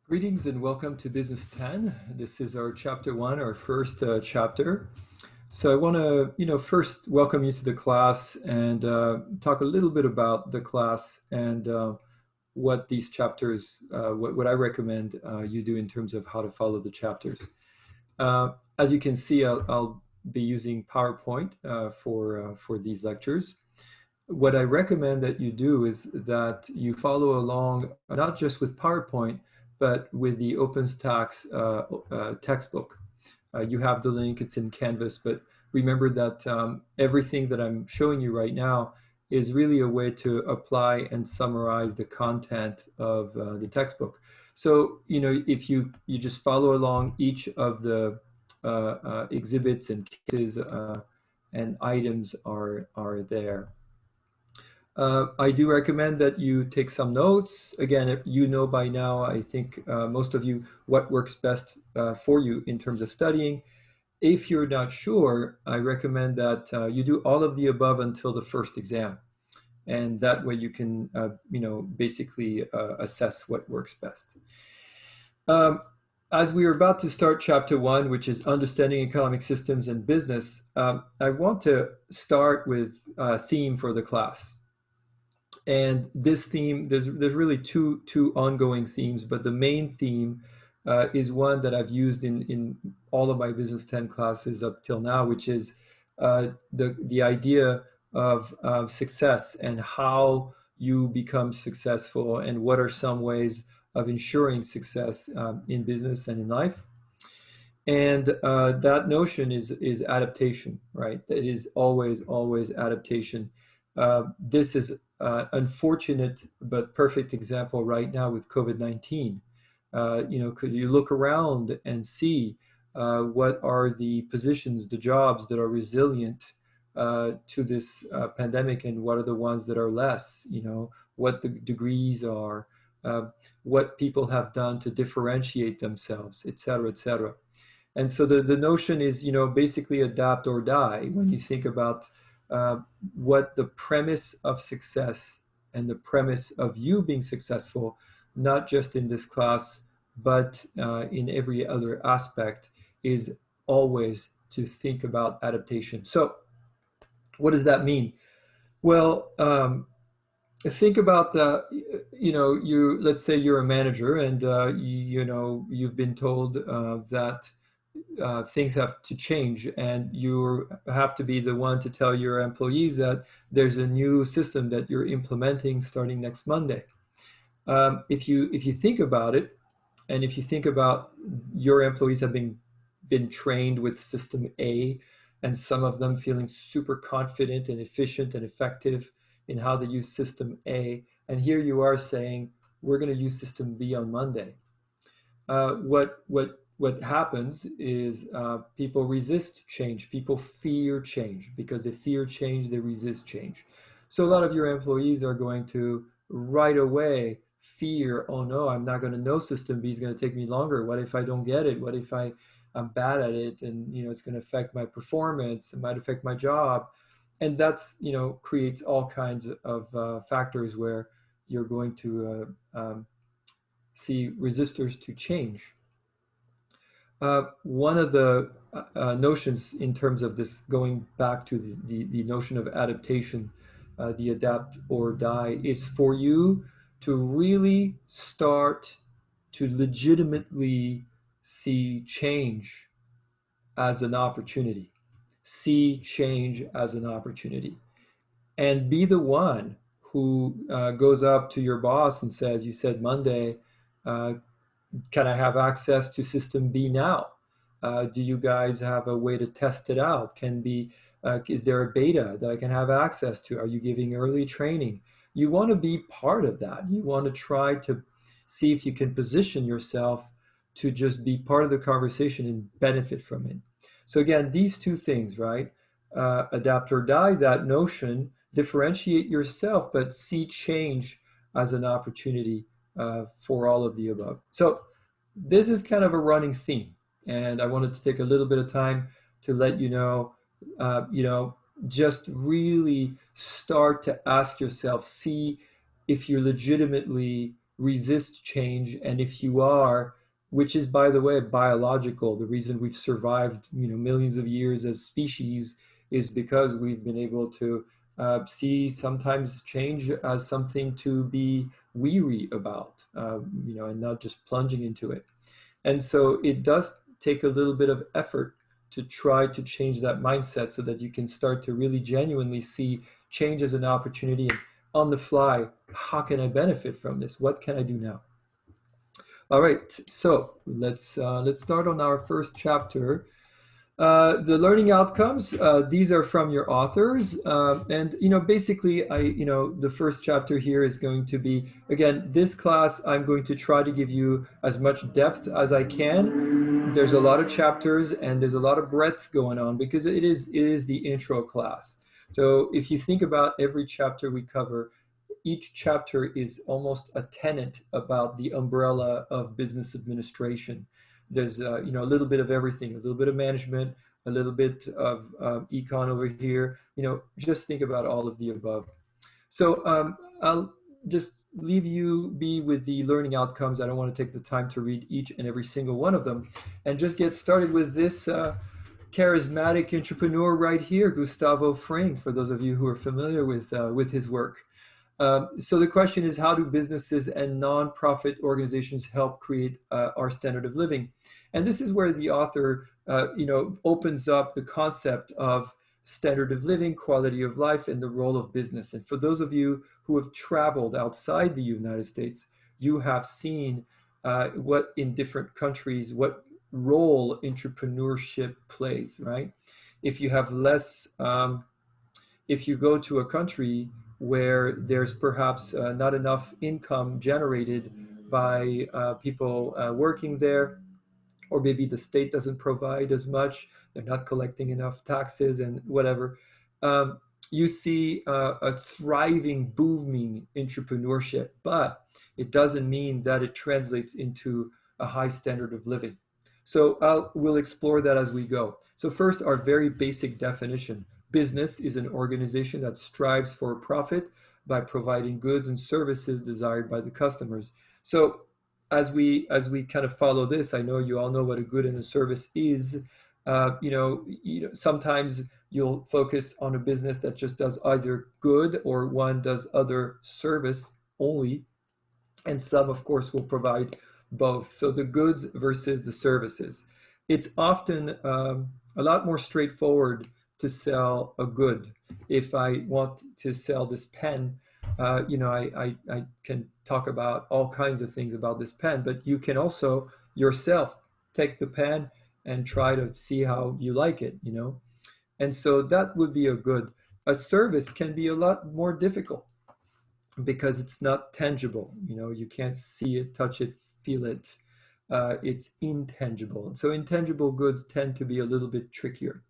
Greetings and welcome to Business 10. This is our chapter 1, our first chapter. So I want to, first welcome you to the class and talk a little bit about the class and what these chapters, what I recommend you do in terms of how to follow the chapters. As you can see, I'll be using PowerPoint for these lectures. What I recommend that you do is that you follow along not just with PowerPoint, but with the OpenStax textbook. You have the link, it's in Canvas, but remember that everything that I'm showing you right now is really a way to apply and summarize the content of the textbook. So, if you just follow along, each of the exhibits and cases and items are there. I do recommend that you take some notes. Again, if you know by now, I think most of you, what works best for you in terms of studying. If you're not sure, I recommend that you do all of the above until the first exam. And that way you can, basically assess what works best. As we are about to start chapter 1, which is Understanding Economic Systems and Business, I want to start with a theme for the class. And this theme, there's really two ongoing themes, but the main theme is one that I've used in all of my Business 10 classes up till now, which is the idea of success and how you become successful and what are some ways of ensuring success in business and in life. And that notion is adaptation, right? It is always adaptation. This is unfortunate but perfect example right now with COVID-19. Could you look around and see what are the positions, the jobs that are resilient to this pandemic, and what are the ones that are less? What the degrees are, what people have done to differentiate themselves, et cetera, et cetera. And so the notion is, basically adapt or die when you think about what the premise of success and the premise of you being successful, not just in this class, but in every other aspect, is always to think about adaptation. So what does that mean? Well, think about let's say you're a manager and you've been told that things have to change, and you have to be the one to tell your employees that there's a new system that you're implementing starting next Monday. If you think about it, and if you think about your employees have been trained with system A, and some of them feeling super confident and efficient and effective in how they use system A, and here you are saying we're going to use system B on Monday. What happens is people resist change. People fear change. Because they fear change, they resist change. So a lot of your employees are going to right away fear, oh no, I'm not going to know system B is going to take me longer. What if I don't get it? What if I'm bad at it, and it's going to affect my performance, it might affect my job. And that's creates all kinds of factors where you're going to see resistors to change. One of the notions in terms of this, going back to the notion of adaptation, the adapt or die, is for you to really start to legitimately see change as an opportunity. See change as an opportunity. And be the one who goes up to your boss and says, you said Monday, can I have access to system B now? Do you guys have a way to test it out? Is there a beta that I can have access to? Are you giving early training? You want to be part of that. You want to try to see if you can position yourself to just be part of the conversation and benefit from it. So again, these two things, right? Adapt or die, that notion, differentiate yourself, but see change as an opportunity for all of the above. So this is kind of a running theme, and I wanted to take a little bit of time to let you know, just really start to ask yourself, see if you're legitimately resist change, and if you are, which is, by the way, biological, the reason we've survived, millions of years as species is because we've been able to see sometimes change as something to be weary about, and not just plunging into it. And so it does take a little bit of effort to try to change that mindset so that you can start to really genuinely see change as an opportunity, and on the fly, how can I benefit from this? What can I do now? All right, so let's start on our first chapter. The learning outcomes, these are from your authors. And, basically, the first chapter here is going to be, again, this class, I'm going to try to give you as much depth as I can. There's a lot of chapters and there's a lot of breadth going on because it is the intro class. So if you think about every chapter we cover, each chapter is almost a tenet about the umbrella of business administration. There's a little bit of everything, a little bit of management, a little bit of econ over here. Just think about all of the above. So I'll just leave you be with the learning outcomes. I don't want to take the time to read each and every single one of them, and just get started with this charismatic entrepreneur right here, Gustavo Fring, for those of you who are familiar with his work. So the question is, how do businesses and nonprofit organizations help create our standard of living? And this is where the author, opens up the concept of standard of living, quality of life, and the role of business. And for those of you who have traveled outside the United States, you have seen what in different countries, what role entrepreneurship plays, right? If you have less, if you go to a country where there's perhaps not enough income generated by people working there, or maybe the state doesn't provide as much, they're not collecting enough taxes and whatever, you see a thriving, booming entrepreneurship, but it doesn't mean that it translates into a high standard of living. So we'll explore that as we go. So first, our very basic definition. Business is an organization that strives for profit by providing goods and services desired by the customers. So as we kind of follow this, I know you all know what a good and a service is. Sometimes you'll focus on a business that just does either good or one does other service only. And some, of course, will provide both. So the goods versus the services. It's often a lot more straightforward to sell a good. If I want to sell this pen, I can talk about all kinds of things about this pen, but you can also yourself take the pen and try to see how you like it, And so that would be a good. A service can be a lot more difficult because it's not tangible. You can't see it, touch it, feel it. It's intangible. And so intangible goods tend to be a little bit trickier.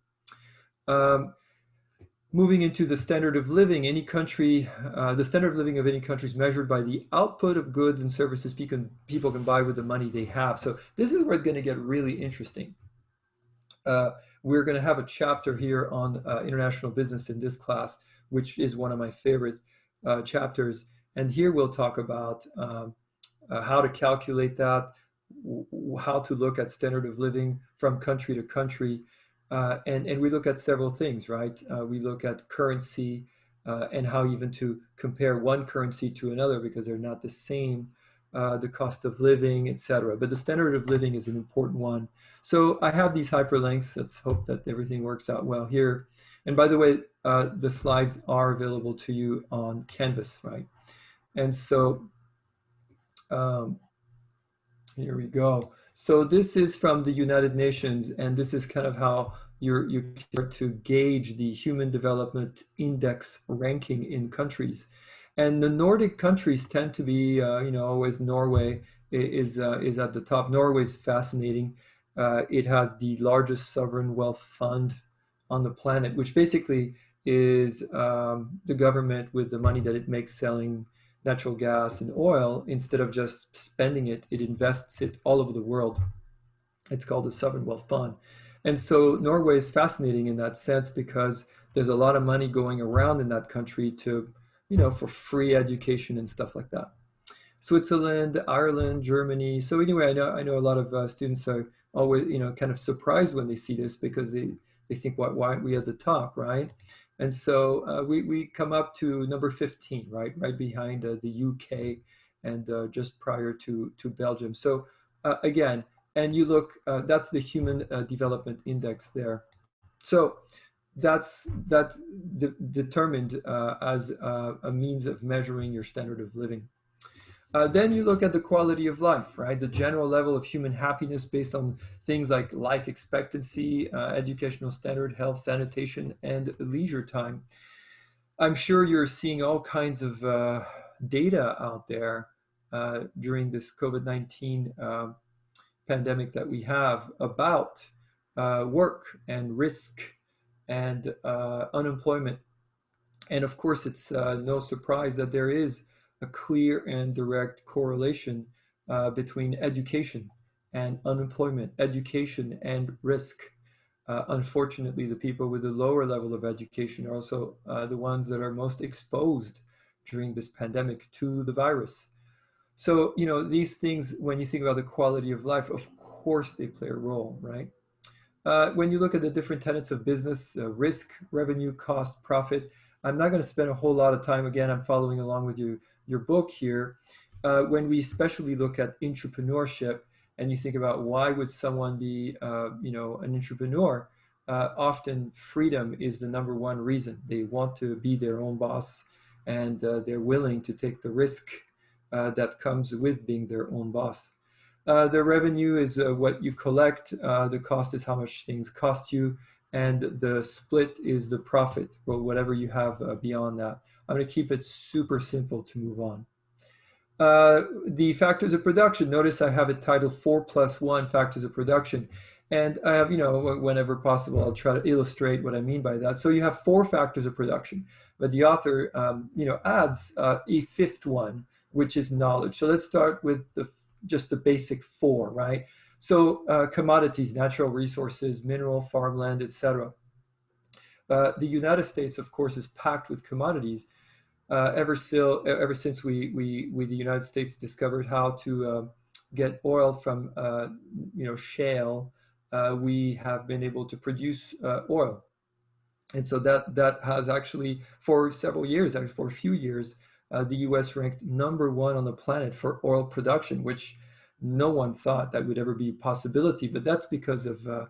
Moving into the standard of living, any country, the standard of living of any country is measured by the output of goods and services people can buy with the money they have. So this is where it's going to get really interesting. We're going to have a chapter here on international business in this class, which is one of my favorite chapters. And here we'll talk about how to calculate that, how to look at standard of living from country to country. And we look at several things, right? We look at currency and how even to compare one currency to another because they're not the same, the cost of living, etc. But the standard of living is an important one. So I have these hyperlinks. Let's hope that everything works out well here. And by the way, the slides are available to you on Canvas, right? And so here we go. So this is from the United Nations, and this is kind of how you start to gauge the Human Development Index ranking in countries. And the Nordic countries tend to be, always Norway is at the top. Norway is fascinating. It has the largest sovereign wealth fund on the planet, which basically is the government with the money that it makes selling natural gas and oil. Instead of just spending it, it invests it all over the world. It's called the Sovereign Wealth Fund. And so Norway is fascinating in that sense because there's a lot of money going around in that country to, for free education and stuff like that. Switzerland, Ireland, Germany. So anyway, I know a lot of students are always kind of surprised when they see this because they think why aren't we at the top, right? And so we come up to number 15, right behind the UK and just prior to Belgium. So again, and you look, that's the Human Development Index there. So that's determined as a means of measuring your standard of living. Then you look at the quality of life, right? The general level of human happiness based on things like life expectancy, educational standard, health, sanitation, and leisure time. I'm sure you're seeing all kinds of data out there during this COVID-19 pandemic that we have about work and risk and unemployment. And of course, it's no surprise that there is a clear and direct correlation between education and unemployment, education and risk. Unfortunately, the people with the lower level of education are also the ones that are most exposed during this pandemic to the virus. So, these things, when you think about the quality of life, of course they play a role, right? When you look at the different tenets of business, risk, revenue, cost, profit, I'm not going to spend a whole lot of time. Again, I'm following along with your book here. When we especially look at entrepreneurship and you think about why would someone be, an entrepreneur, often freedom is the number one reason. They want to be their own boss and they're willing to take the risk that comes with being their own boss. The revenue is what you collect. The cost is how much things cost you. And the split is the profit, or whatever you have beyond that. I'm going to keep it super simple to move on. The factors of production. Notice I have it titled 4+1 factors of production. And I have, whenever possible, I'll try to illustrate what I mean by that. So you have 4 factors of production, but the author, adds a fifth one, which is knowledge. So let's start with just the basic 4, right? So commodities, natural resources, mineral, farmland, etc. The United States, of course, is packed with commodities. Ever since the United States discovered how to get oil from shale, we have been able to produce oil, and so that has actually for several years, actually for a few years, the U.S. ranked number 1 on the planet for oil production, which no one thought that would ever be a possibility. But that's because of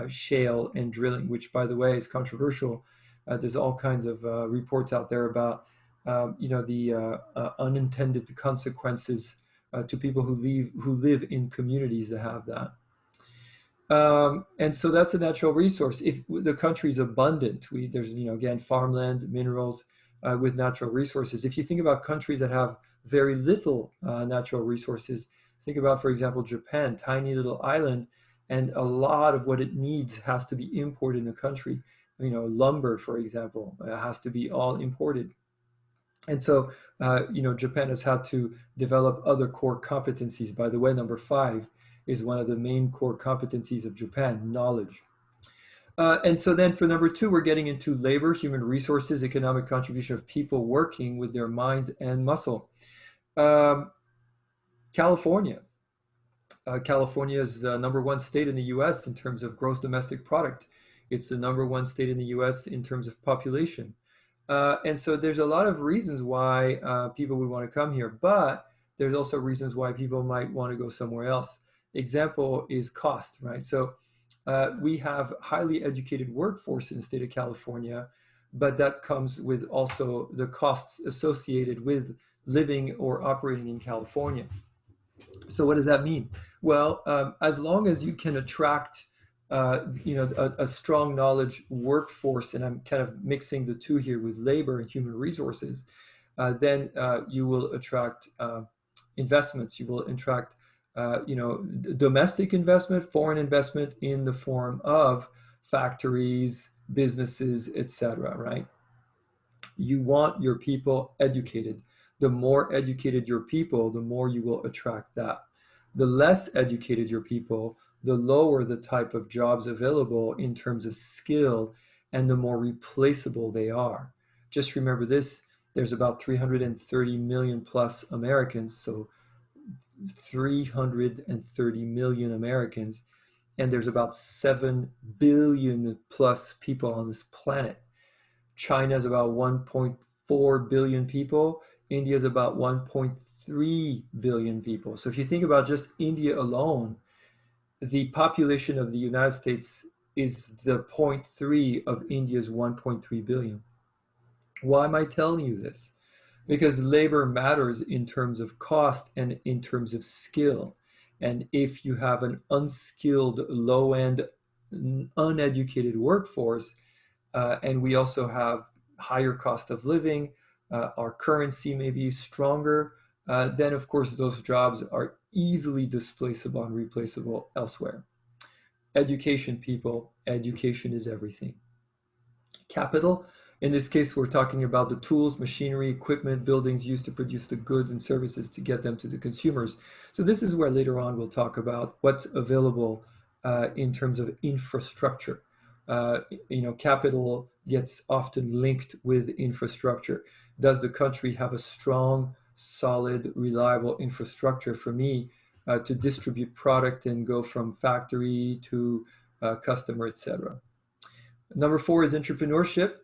shale and drilling, which, by the way, is controversial. There's all kinds of reports out there about the unintended consequences to people who live in communities that have that. And so that's a natural resource. If the country is abundant, there's again farmland, minerals with natural resources. If you think about countries that have very little natural resources, think about, for example, Japan, tiny little island, and a lot of what it needs has to be imported in the country. Lumber, for example, has to be all imported. And so, Japan has had to develop other core competencies. By the way, number 5 is one of the main core competencies of Japan, knowledge. And so then for number 2, we're getting into labor, human resources, economic contribution of people working with their minds and muscle. California. California is the number 1 state in the US in terms of gross domestic product. It's the number 1 state in the US in terms of population. And so there's a lot of reasons why people would want to come here, but there's also reasons why people might want to go somewhere else. Example is cost, right? So we have highly educated workforce in the state of California, but that comes with also the costs associated with living or operating in California. So what does that mean? Well, as long as you can attract a strong knowledge workforce, and I'm kind of mixing the two here with labor and human resources, then you will attract investments. You will attract, domestic investment, foreign investment in the form of factories, businesses, etc. Right? You want your people educated. The more educated your people, the more you will attract that. The less educated your people, the lower the type of jobs available in terms of skill and the more replaceable they are. Just remember this, There's about 330 million plus Americans, so 330 million Americans, and there's about 7 billion plus people on this planet. China is about 1.4 billion people. India is about 1.3 billion people. So if you think about just India alone, the population of the United States is the 0.3 of India's 1.3 billion. Why am I telling you this? Because labor matters in terms of cost and in terms of skill. And if you have an unskilled, low end, uneducated workforce, and we also have higher cost of living, our currency may be stronger, then of course those jobs are easily displaceable and replaceable elsewhere. Education, people, education is everything. Capital, in this case, we're talking about the tools, machinery, equipment, buildings used to produce the goods and services to get them to the consumers. So this is where later on we'll talk about what's available in terms of infrastructure. Capital gets often linked with infrastructure. Does the country have a strong, solid, reliable infrastructure for me to distribute product and go from factory to customer, etc.? Number 4 is entrepreneurship.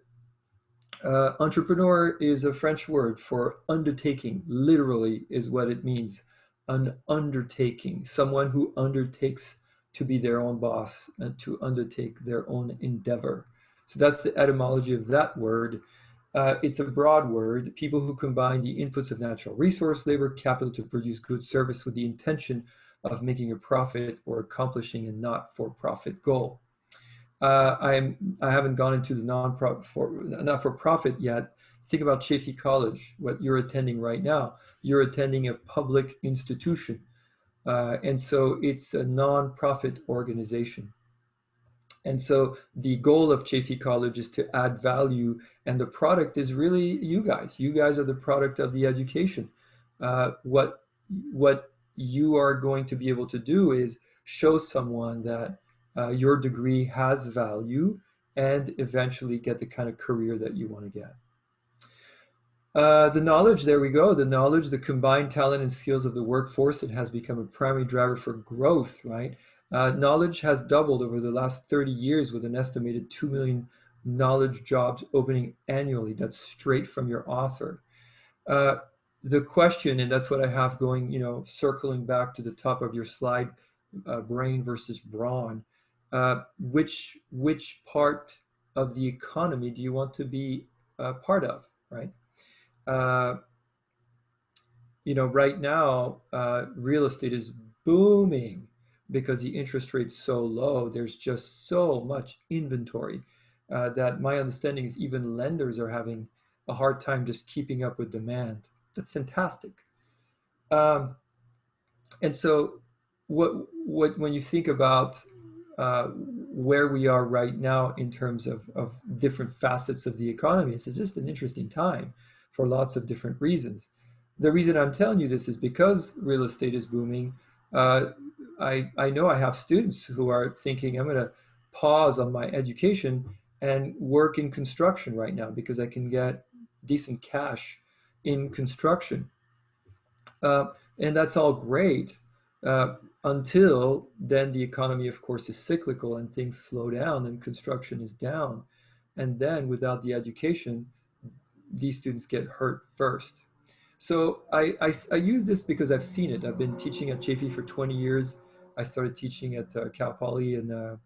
Entrepreneur is a French word for undertaking, literally is what it means. An undertaking, someone who undertakes to be their own boss and to undertake their own endeavor. So that's the etymology of that word. It's a broad word, people who combine the inputs of natural resource, labor, capital to produce good service with the intention of making a profit or accomplishing a not-for-profit goal. I haven't gone into the not for profit yet. Think about Chaffey College, what you're attending right now. You're attending a public institution, and so it's a non-profit organization. And so the goal of Chaffey College is to add value, and the product is really you guys. You guys are the product of the education. What you are going to be able to do is show someone that your degree has value and eventually get the kind of career that you want to get. The knowledge, there we go. The knowledge, the combined talent and skills of the workforce, it has become a primary driver for growth, right? Knowledge has doubled over the last 30 years with an estimated 2 million knowledge jobs opening annually. That's straight from your author. The question, and that's what I have going, circling back to the top of your slide, brain versus brawn. Which part of the economy do you want to be part of, right? Right now, real estate is booming because the interest rate's so low. There's just so much inventory that my understanding is even lenders are having a hard time just keeping up with demand. That's fantastic. And so when you think about where we are right now in terms of different facets of the economy, it's just an interesting time for lots of different reasons. The reason I'm telling you this is because real estate is booming. I know I have students who are thinking, I'm going to pause on my education and work in construction right now because I can get decent cash in construction. And that's all great until then the economy, of course, is cyclical and things slow down and construction is down. And then without the education, these students get hurt first. So I use this because I've seen it. I've been teaching at Chaffey for 20 years. I started teaching at Cal Poly in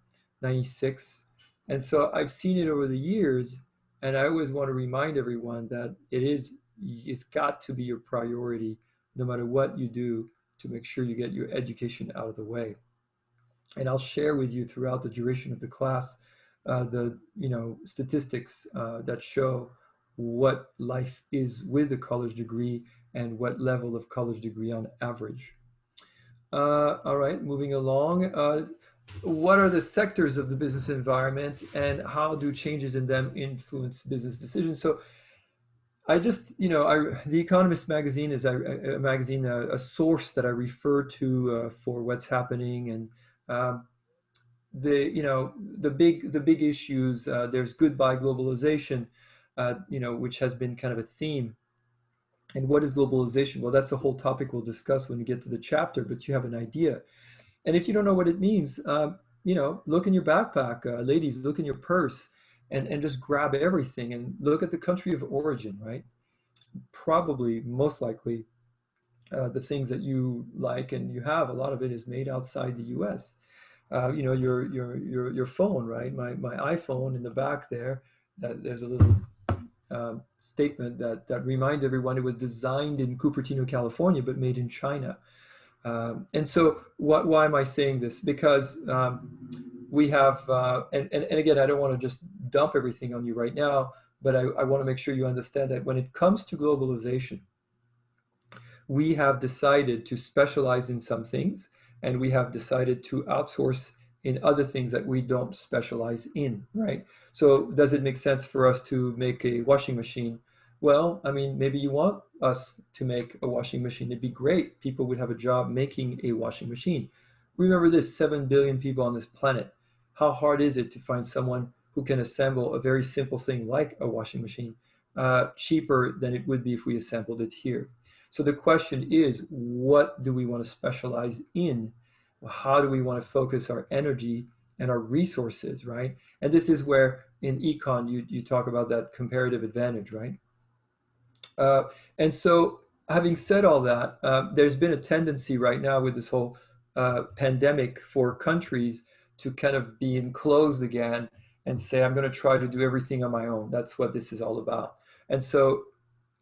96. And so I've seen it over the years. And I always want to remind everyone that it's got to be your priority, no matter what you do, to make sure you get your education out of the way. And I'll share with you throughout the duration of the class the statistics that show what life is with a college degree and what level of college degree on average. All right, moving along. What are the sectors of the business environment and how do changes in them influence business decisions? So I just, The Economist magazine is a magazine, a source that I refer to for what's happening, and the big issues. There's goodbye globalization, which has been kind of a theme And what is globalization? Well, that's a whole topic we'll discuss when we get to the chapter, but you have an idea. And if you don't know what it means, look in your backpack, ladies, look in your purse, and just grab everything and look at the country of origin, right? Probably, most likely, the things that you like and you have, a lot of it is made outside the U.S. Your phone, right? My iPhone in the back there, there's a little statement that reminds everyone it was designed in Cupertino, California, but made in China. And so, why am I saying this? Because we have, and again, I don't want to just dump everything on you right now, but I want to make sure you understand that when it comes to globalization, we have decided to specialize in some things, and we have decided to outsource in other things that we don't specialize in, right? So does it make sense for us to make a washing machine? Well, I mean, maybe you want us to make a washing machine. It'd be great. People would have a job making a washing machine. Remember this, 7 billion people on this planet. How hard is it to find someone who can assemble a very simple thing like a washing machine cheaper than it would be if we assembled it here? So the question is, what do we want to specialize in? How do we want to focus our energy and our resources, right? And this is where in econ you talk about that comparative advantage, right? Uh, and so having said all that, there's been a tendency right now with this whole pandemic for countries to kind of be enclosed again and say, I'm going to try to do everything on my own. That's what this is all about. And so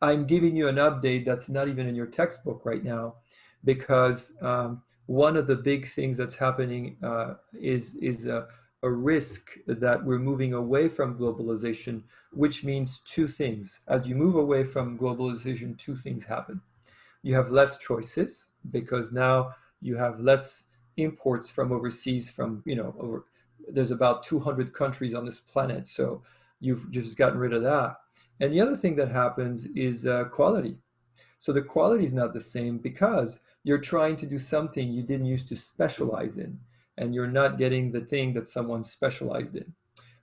I'm giving you an update that's not even in your textbook right now, because one of the big things that's happening is a risk that we're moving away from globalization, which means two things. As you move away from globalization, two things happen. You have less choices because now you have less imports from overseas from, there's about 200 countries on this planet. So you've just gotten rid of that. And the other thing that happens is quality. So the quality is not the same because you're trying to do something you didn't used to specialize in, and you're not getting the thing that someone specialized in.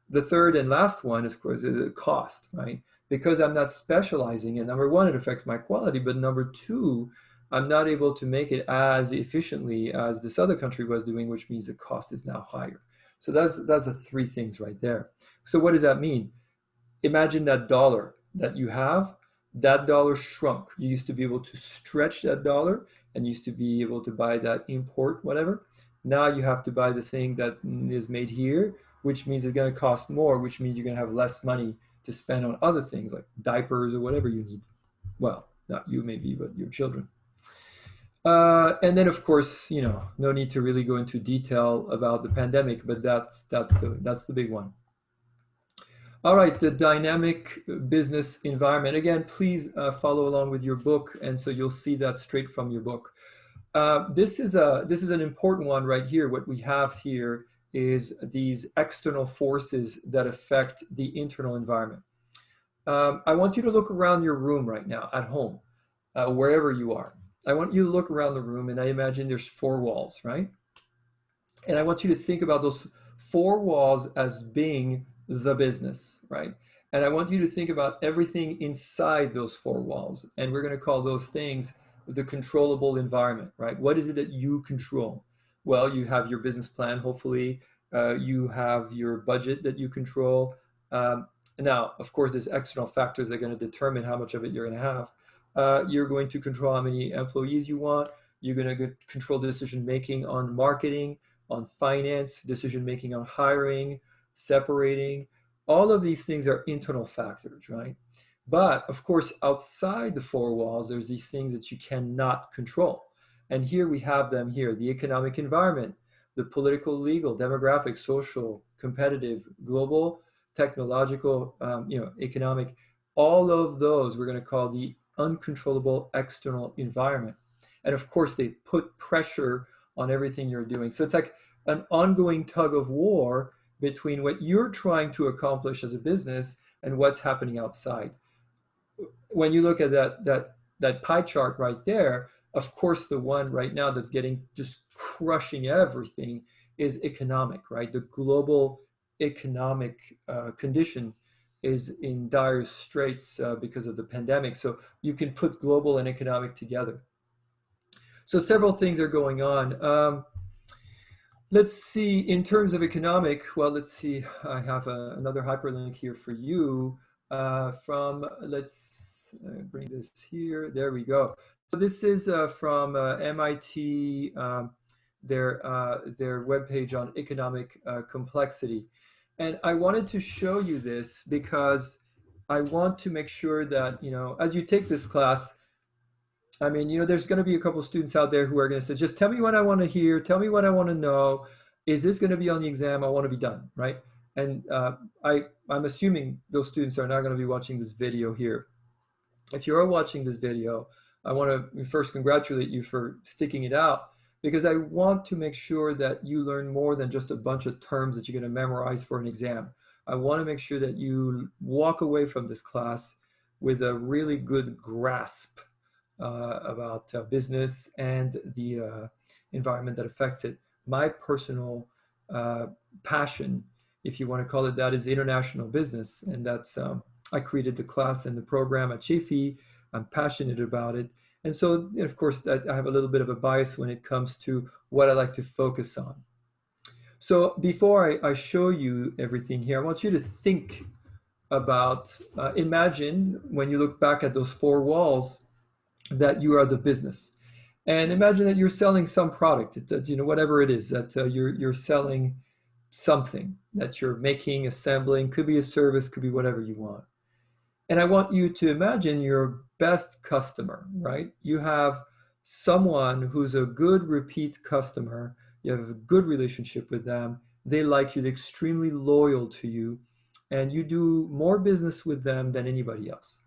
The third and last one, of course, is the cost, right? Because I'm not specializing in, number one, it affects my quality, but number two, I'm not able to make it as efficiently as this other country was doing, which means the cost is now higher. So that's the three things right there. So what does that mean? Imagine that dollar that you have, that dollar shrunk. You used to be able to stretch that dollar and used to be able to buy that import, whatever. Now you have to buy the thing that is made here, which means it's going to cost more, which means you're going to have less money to spend on other things like diapers or whatever you need. Well, not you maybe, but your children. And then, of course, no need to really go into detail about the pandemic, but that's the big one. All right, the dynamic business environment. Again, please follow along with your book, and so you'll see that straight from your book. This is an important one right here. What we have here is these external forces that affect the internal environment. I want you to look around your room right now, at home, wherever you are. I want you to look around the room, and I imagine there's four walls, right? And I want you to think about those four walls as being the business, right? And I want you to think about everything inside those four walls. And we're going to call those things the controllable environment, right? What is it that you control? Well, you have your business plan, hopefully. You have your budget that you control. Now, of course, there's external factors that are going to determine how much of it you're going to have. You're going to control how many employees you want. You're going to control decision making on marketing, on finance, decision making on hiring, separating. All of these things are internal factors, right? But of course, outside the four walls, there's these things that you cannot control. And here we have them here, the economic environment, the political, legal, demographic, social, competitive, global, technological, economic, all of those we're going to call the uncontrollable external environment. And of course, they put pressure on everything you're doing. So it's like an ongoing tug of war between what you're trying to accomplish as a business and what's happening outside. When you look at that pie chart right there, of course, the one right now that's getting just crushing everything is economic, right? The global economic condition is in dire straits because of the pandemic. So you can put global and economic together. So several things are going on. Let's see, in terms of economic, well, let's see, I have another hyperlink here for you let's bring this here. There we go. So this is from MIT, their webpage on economic complexity. And I wanted to show you this because I want to make sure that, as you take this class, I mean, there's going to be a couple of students out there who are going to say, just tell me what I want to hear, tell me what I want to know. Is this going to be on the exam? I want to be done, right? And I'm assuming those students are not going to be watching this video here. If you are watching this video, I want to first congratulate you for sticking it out, because I want to make sure that you learn more than just a bunch of terms that you're going to memorize for an exam. I want to make sure that you walk away from this class with a really good grasp about business and the environment that affects it. My personal passion, if you want to call it that, is international business. And that's, I created the class and the program at Chafee. I'm passionate about it. And so, of course, I have a little bit of a bias when it comes to what I like to focus on. So before I show you everything here, I want you to think about, imagine when you look back at those four walls, that you are the business, and imagine that you're selling some product, whatever it is that you're selling, something that you're making, assembling, could be a service, could be whatever you want. And I want you to imagine your best customer, right? You have someone who's a good repeat customer, you have a good relationship with them, they like you, they're extremely loyal to you, and you do more business with them than anybody else.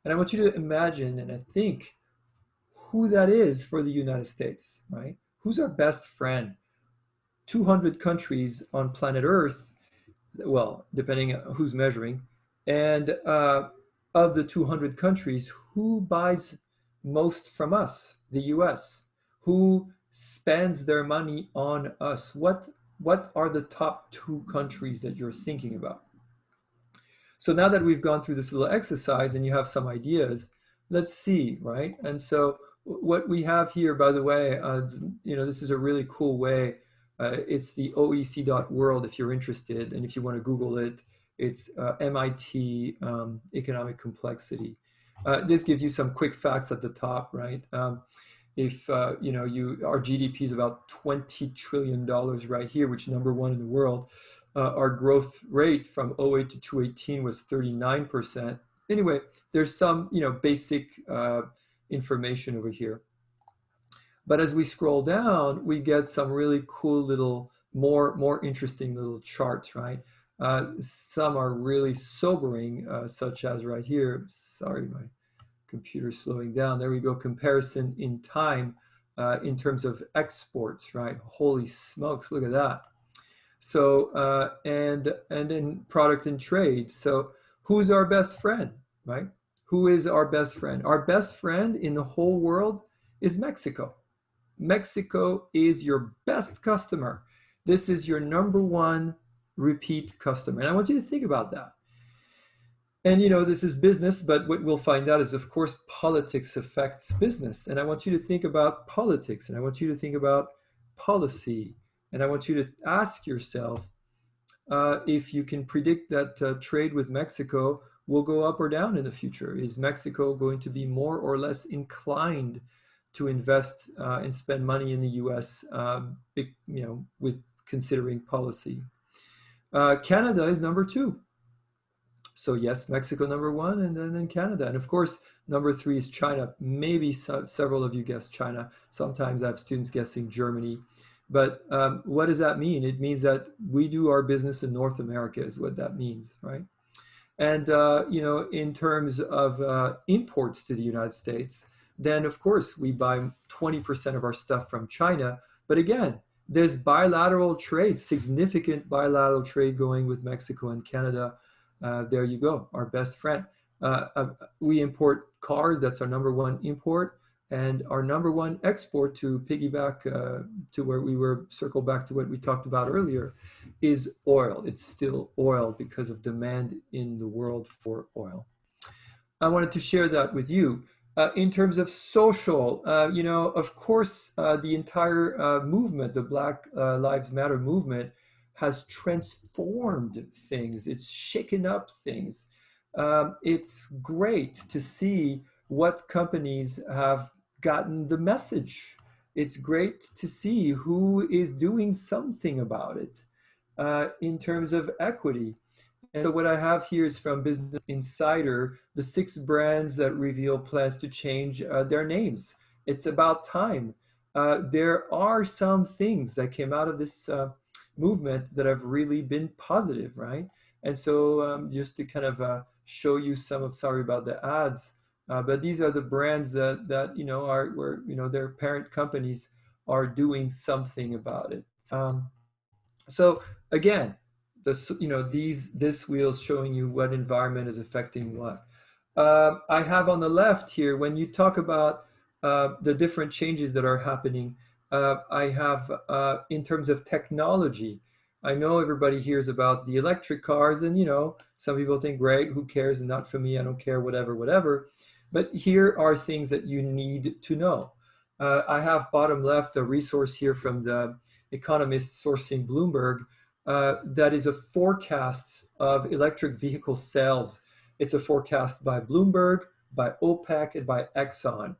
And I want you to imagine and I think who that is for the United States, right? Who's our best friend? 200 countries on planet Earth, well, depending on who's measuring, and of the 200 countries, who buys most from us? The US. Who spends their money on us? What are the top two countries that you're thinking about? So now that we've gone through this little exercise and you have some ideas, let's see, right? And so what we have here, by the way, this is a really cool way. It's the oec.world if you're interested, and if you want to Google it, it's MIT economic complexity. This gives you some quick facts at the top, right? If our GDP is about $20 trillion right here, which is number one in the world. Our growth rate from 08 to 2018 was 39%. Anyway, there's some basic information over here. But as we scroll down, we get some really cool little, more interesting little charts, right? Some are really sobering, such as right here. Sorry, my computer's slowing down. There we go. Comparison in time in terms of exports, right? Holy smokes, look at that. So, and then product and trade. So who's our best friend, right? Who is our best friend? Our best friend in the whole world is Mexico. Mexico is your best customer. This is your number one repeat customer. And I want you to think about that. And this is business, but what we'll find out is, of course, politics affects business. And I want you to think about politics, and I want you to think about policy. And I want you to ask yourself if you can predict that trade with Mexico will go up or down in the future. Is Mexico going to be more or less inclined to invest and spend money in the U.S., with considering policy? Canada is number two. So yes, Mexico number one, and then Canada. And of course, number three is China. Maybe several of you guessed China. Sometimes I have students guessing Germany. But what does that mean? It means that we do our business in North America is what that means, right? And, in terms of imports to the United States, then of course we buy 20% of our stuff from China. But again, there's bilateral trade, significant bilateral trade going with Mexico and Canada. There you go, our best friend. We import cars, that's our number one import. and our number one export, to piggyback to where we were, circle back to what we talked about earlier, is oil. It's still oil because of demand in the world for oil. I wanted to share that with you. In terms of social, of course, the entire movement, the Black Lives Matter movement, has transformed things. It's shaken up things. It's great to see what companies have gotten the message. It's great to see who is doing something about it in terms of equity. And so what I have here is from Business Insider, the 6 brands that reveal plans to change their names. It's about time. There are some things that came out of this movement that have really been positive, right? And so just to kind of show you some of, sorry about the ads, but these are the brands that are where their parent companies are doing something about it. So again, this wheel is showing you what environment is affecting what. I have on the left here, when you talk about the different changes that are happening, I have in terms of technology. I know everybody hears about the electric cars, and some people think, great, who cares, and not for me, I don't care, whatever, whatever. But here are things that you need to know. I have bottom left a resource here from the economist sourcing Bloomberg that is a forecast of electric vehicle sales. It's a forecast by Bloomberg, by OPEC, and by Exxon.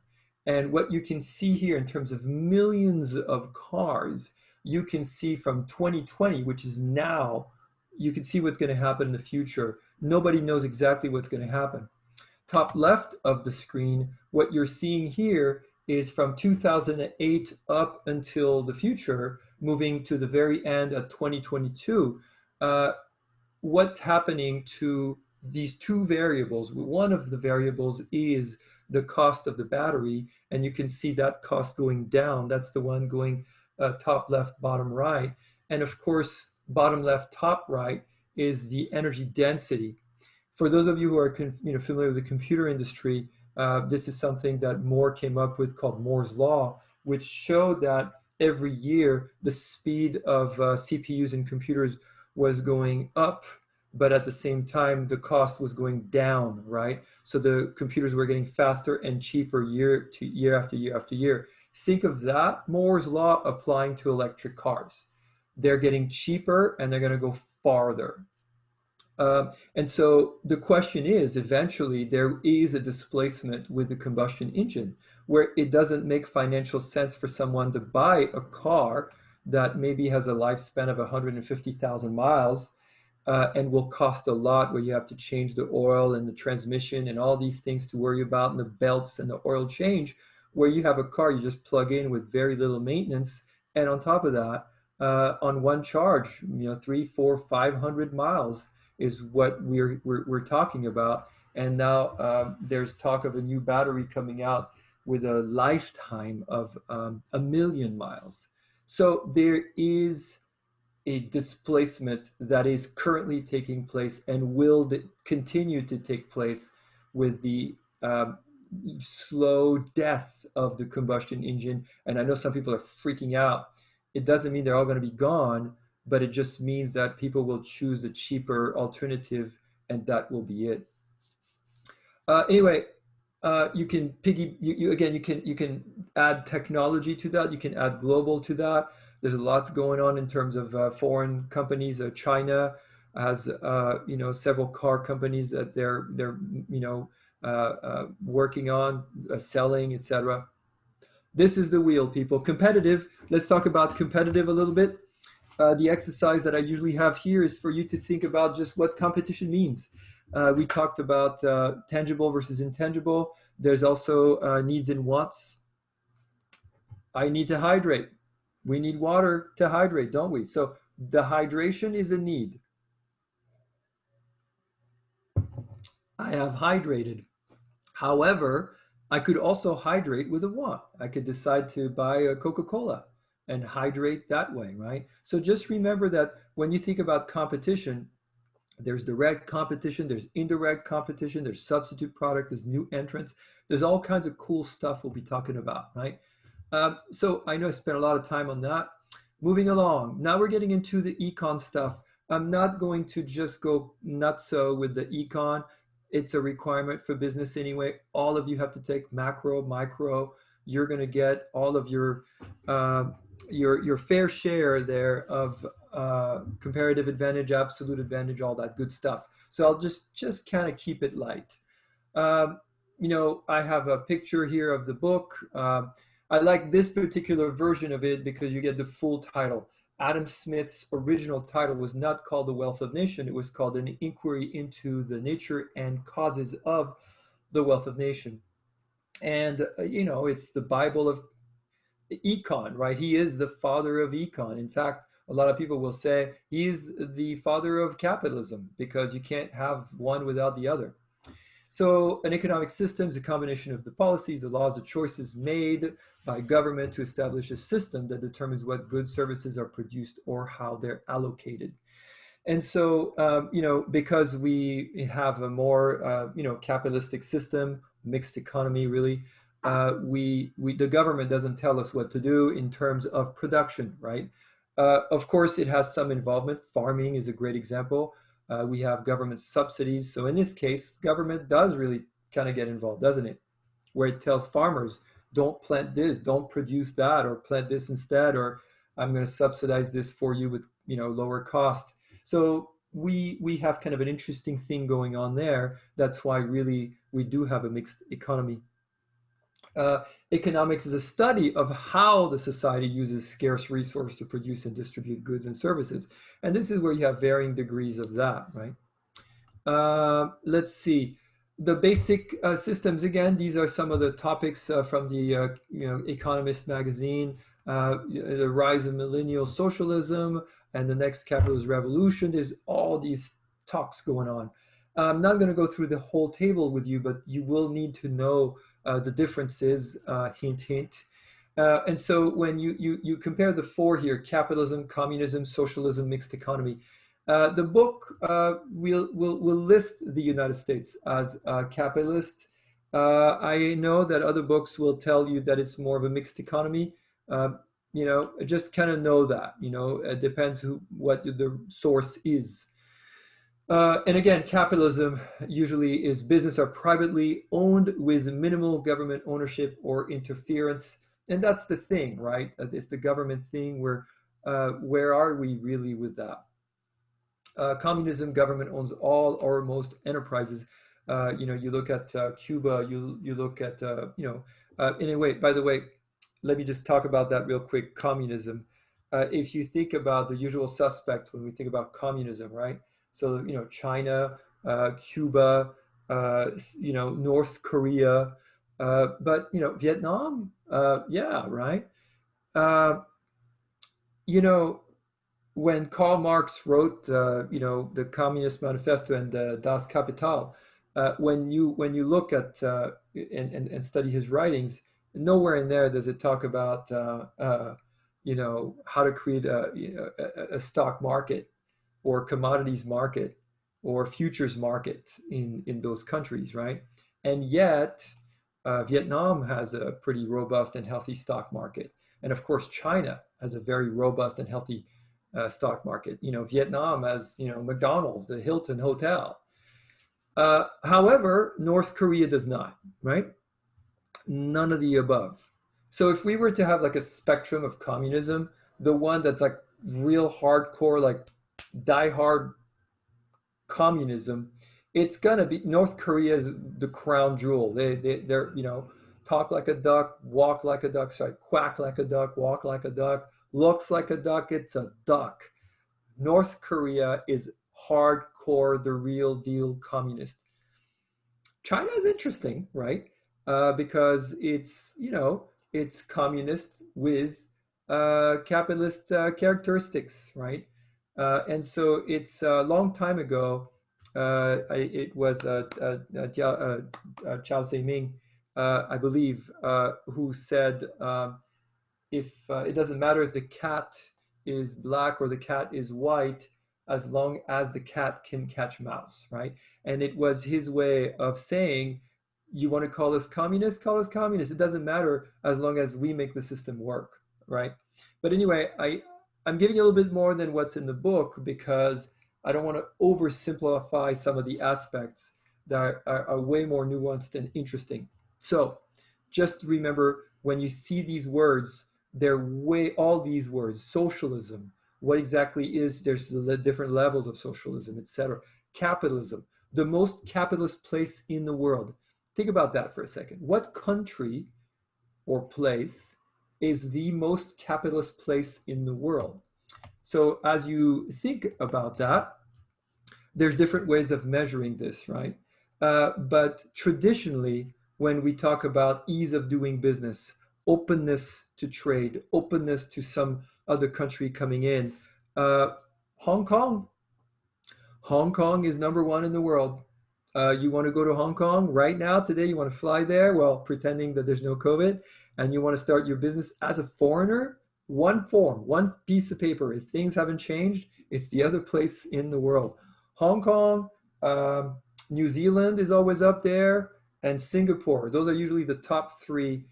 And what you can see here in terms of millions of cars, you can see from 2020, which is now, you can see what's going to happen in the future. Nobody knows exactly what's going to happen. Top left of the screen, what you're seeing here is from 2008 up until the future, moving to the very end of 2022. What's happening to these 2 variables? One of the variables is the cost of the battery, and you can see that cost going down. That's the one going top left, bottom right. And of course, bottom left, top right is the energy density. For those of you who are familiar with the computer industry, this is something that Moore came up with called Moore's Law, which showed that every year the speed of CPUs and computers was going up, but at the same time the cost was going down, right? So the computers were getting faster and cheaper year after year after year. Think of that Moore's Law applying to electric cars. They're getting cheaper and they're going to go farther. And so the question is, eventually there is a displacement with the combustion engine where it doesn't make financial sense for someone to buy a car that maybe has a lifespan of 150,000 miles and will cost a lot, where you have to change the oil and the transmission and all these things to worry about, and the belts and the oil change, where you have a car you just plug in with very little maintenance. And on top of that, on one charge, 300, 400, 500 miles is what we're talking about. And now there's talk of a new battery coming out with a lifetime of 1,000,000 miles. So there is a displacement that is currently taking place and will continue to take place with the slow death of the combustion engine. And I know some people are freaking out. It doesn't mean they're all going to be gone, but it just means that people will choose a cheaper alternative, and that will be it. Anyway, you can you can add technology to that. You can add global to that. There's lots going on in terms of foreign companies. China has several car companies that they're working on, selling, etc. This is the wheel, people. Competitive. Let's talk about competitive a little bit. The exercise that I usually have here is for you to think about just what competition means. We talked about tangible versus intangible. There's also needs and wants. I need to hydrate. We need water to hydrate, don't we? So the hydration is a need. I have hydrated. However, I could also hydrate with a want. I could decide to buy a Coca-Cola and hydrate that way, right? So just remember that when you think about competition, There's direct competition, there's indirect competition, there's substitute product, there's new entrants. There's all kinds of cool stuff we'll be talking about, right? So I know I spent a lot of time on that. Moving along, now we're getting into the econ stuff. I'm not going to just go nutso with the econ. It's a requirement for business anyway. All of you have to take macro, micro. You're going to get all of uh, your fair share there of comparative advantage, absolute advantage, all that good stuff. So I'll just kind of keep it light. Um, I have a picture here of the book. I like this particular version of it because you get the full title. Adam Smith's original title was not called The Wealth of Nation. It was called An Inquiry into the Nature and Causes of the Wealth of Nation. And, it's the Bible of econ, right? He is the father of econ. In fact, a lot of people will say he's the father of capitalism because you can't have one without the other. So an economic system is a combination of the policies, the laws, the choices made by government to establish a system that determines what goods, services are produced or how they're allocated. And so, because we have a more, capitalistic system, mixed economy, really, the government doesn't tell us what to do in terms of production, right? Of course, it has some involvement. Farming is a great example. We have government subsidies. So in this case, government does really kind of get involved, doesn't it? Where it tells farmers, don't plant this, don't produce that, or plant this instead, or I'm going to subsidize this for you with lower cost. So we have kind of an interesting thing going on there. That's why really we do have a mixed economy. Economics is a study of how the society uses scarce resource to produce and distribute goods and services. And this is where you have varying degrees of that, right? Let's see. The basic systems, again, these are some of the topics from the Economist magazine. The rise of millennial socialism and the next capitalist revolution. There's all these talks going on. I'm not going to go through the whole table with you, but you will need to know the differences, hint, hint. And so when you compare the four here, capitalism, communism, socialism, mixed economy, the book will list the United States as capitalist. I know that other books will tell you that it's more of a mixed economy. Uh, just kind of know that. It depends what the source is. And again, capitalism usually is business are privately owned with minimal government ownership or interference. And that's the thing, right? It's the government thing where are we really with that? Communism, government owns all or most enterprises. You look at Cuba, you look at, anyway, by the way, let me just talk about that real quick. Communism. If you think about the usual suspects when we think about communism, right? So, China, Cuba, North Korea, but, Vietnam, yeah, right? Uh, you know, when Karl Marx wrote, the Communist Manifesto and Das Kapital, when you look at and study his writings, nowhere in there does it talk about how to create a stock market or commodities market or futures market in those countries, right? And yet, Vietnam has a pretty robust and healthy stock market, and of course, China has a very robust and healthy stock market. Vietnam has McDonald's, the Hilton Hotel. However, North Korea does not, right? None of the above. So if we were to have like a spectrum of communism, the one that's like real hardcore, like die hard communism, it's gonna be North Korea is the crown jewel. They're talk like a duck, walk like a duck, sorry, quack like a duck, walk like a duck, looks like a duck, it's a duck. North Korea is hardcore, the real deal communist. China is interesting, right? Because it's communist with capitalist characteristics, right? And so it's a long time ago. It was Chao Zeiming, I believe, who said, if it doesn't matter if the cat is black or the cat is white, as long as the cat can catch mouse, right? And it was his way of saying, you want to call us communist, call us communist. It doesn't matter as long as we make the system work, right? But anyway, I'm giving you a little bit more than what's in the book because I don't want to oversimplify some of the aspects that are way more nuanced and interesting. So just remember, when you see these words, they're all these words: socialism, what exactly is, there's different levels of socialism, etc. Capitalism, the most capitalist place in the world. Think about that for a second. What country or place is the most capitalist place in the world? So as you think about that, there's different ways of measuring this, right? But traditionally, when we talk about ease of doing business, openness to trade, openness to some other country coming in, uh, Hong Kong. Hong Kong is number one in the world. You want to go to Hong Kong right now, today, you want to fly there, well, pretending that there's no COVID, and you want to start your business as a foreigner, one form, one piece of paper. If things haven't changed, it's the other place in the world. Hong Kong, New Zealand is always up there, and Singapore. Those are usually the top three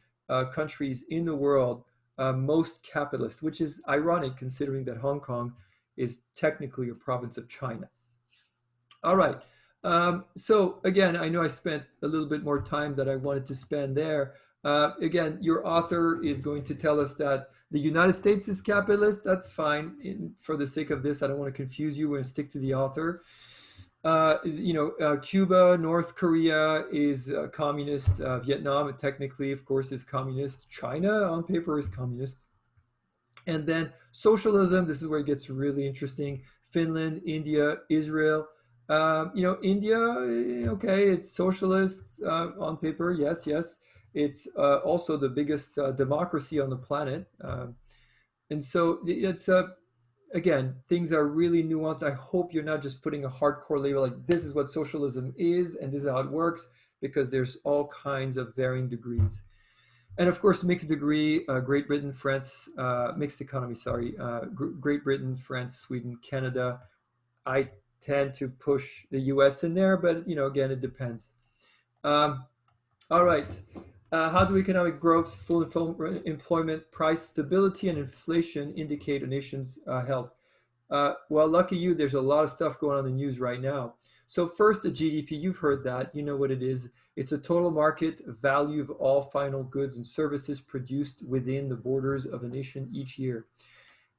countries in the world most capitalist, which is ironic considering that Hong Kong is technically a province of China. All right. So again, I know I spent a little bit more time than I wanted to spend there. Again, your author is going to tell us that the United States is capitalist. That's fine. For the sake of this, I don't want to confuse you. We're going to stick to the author. Cuba, North Korea is communist. Vietnam, technically, of course, is communist. China, on paper, is communist. And then socialism, this is where it gets really interesting. Finland, India, Israel. India, okay, it's socialist on paper, yes, yes. It's also the biggest democracy on the planet. And so it's, again, things are really nuanced. I hope you're not just putting a hardcore label like this is what socialism is and this is how it works, because there's all kinds of varying degrees. And of course, mixed degree, Great Britain, France, mixed economy, sorry, Great Britain, France, Sweden, Canada. I tend to push the US in there, but again, it depends. All right. How do economic growth, full employment, price stability, and inflation indicate a nation's health? Well, lucky you, there's a lot of stuff going on in the news right now. So first, the GDP, you've heard that, you know what it is. It's a total market value of all final goods and services produced within the borders of a nation each year.